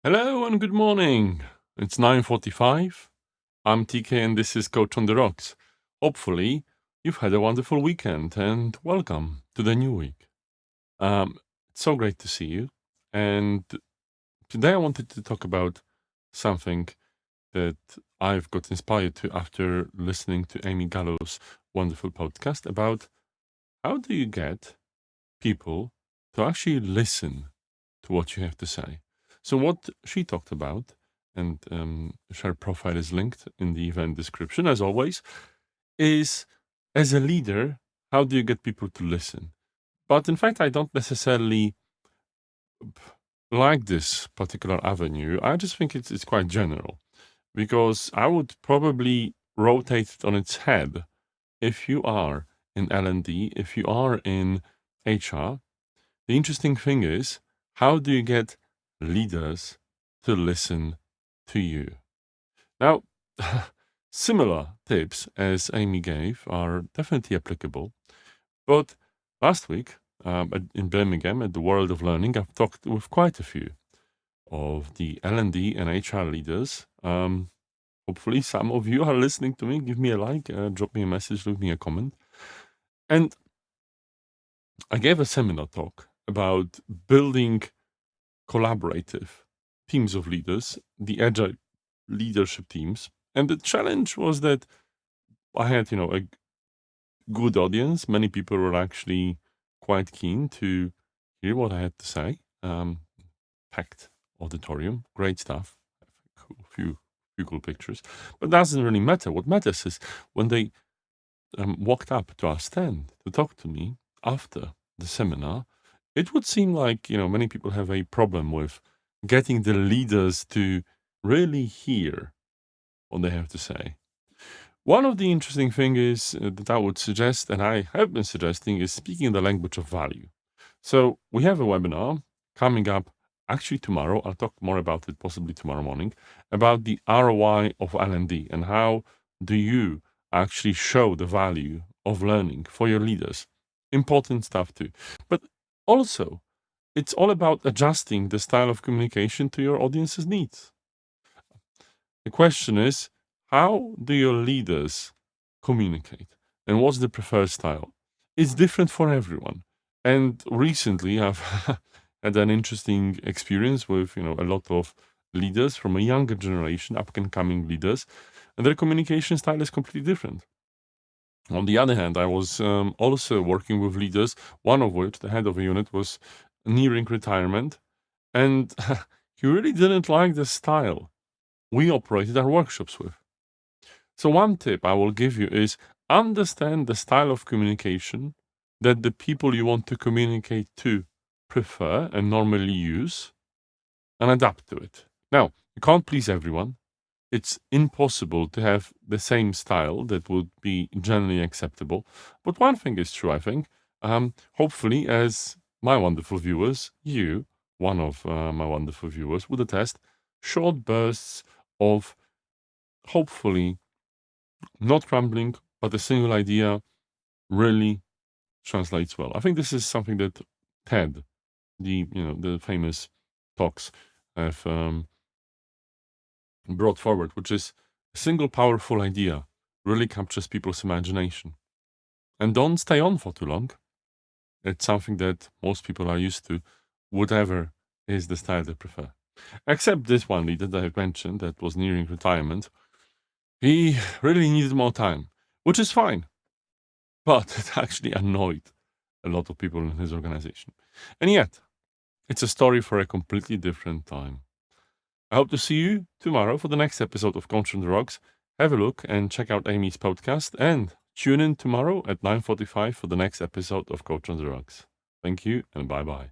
Hello and good morning. It's 9:45. I'm TK and this is Coach on the Rocks. Hopefully, you've had a wonderful weekend and welcome to the new week. It's so great to see you. And today I wanted to talk about something that I've got inspired to after listening to Amy Gallo's wonderful podcast about how do you get people to actually listen to what you have to say. So, what she talked about, and her profile is linked in the event description, as always, is as a leader, how do you get people to listen? But in fact, I don't necessarily like this particular avenue. I just think it's quite general because I would probably rotate it on its head if you are in L&D, if you are in HR. The interesting thing is, how do you get leaders to listen to you? Now, similar tips as Amy gave are definitely applicable. But last week in Birmingham at the World of Learning, I've talked with quite a few of the L&D and HR leaders. Hopefully, some of you are listening to me. Give me a like, drop me a message, leave me a comment. And I gave a seminar talk about building collaborative teams of leaders, the agile leadership teams. And the challenge was that I had, a good audience. Many people were actually quite keen to hear what I had to say. Packed auditorium, great stuff, a few cool pictures. But that doesn't really matter. What matters is when they walked up to our stand to talk to me after the seminar, it would seem like, many people have a problem with getting the leaders to really hear what they have to say. One of the interesting things is that I would suggest, and I have been suggesting, is speaking the language of value. So we have a webinar coming up actually tomorrow. I'll talk more about it possibly tomorrow morning about the ROI of L&D and how do you actually show the value of learning for your leaders. Important stuff too. But also, it's all about adjusting the style of communication to your audience's needs. The question is, how do your leaders communicate? And what's the preferred style? It's different for everyone. And recently, I've had an interesting experience with, a lot of leaders from a younger generation, up and coming leaders, and their communication style is completely different. On the other hand, I was also working with leaders, one of which, the head of a unit, was nearing retirement, and he really didn't like the style we operated our workshops with. So, one tip I will give you is understand the style of communication that the people you want to communicate to prefer and normally use and adapt to it. Now, you can't please everyone. It's impossible to have the same style that would be generally acceptable. But one thing is true, I think. Hopefully, as my wonderful viewers, you, one of my wonderful viewers, would attest, short bursts of hopefully not rambling, but a single idea really translates well. I think this is something that TED, the famous talks, have brought forward, which is a single powerful idea really captures people's imagination. And don't stay on for too long. It's something that most people are used to, whatever is the style they prefer. Except this one leader that I've mentioned that was nearing retirement. He really needed more time, which is fine. But it actually annoyed a lot of people in his organization. And yet, it's a story for a completely different time. I hope to see you tomorrow for the next episode of Coach on the Rocks. Have a look and check out Amy's podcast and tune in tomorrow at 9:45 for the next episode of Coach on the Rocks. Thank you and bye-bye.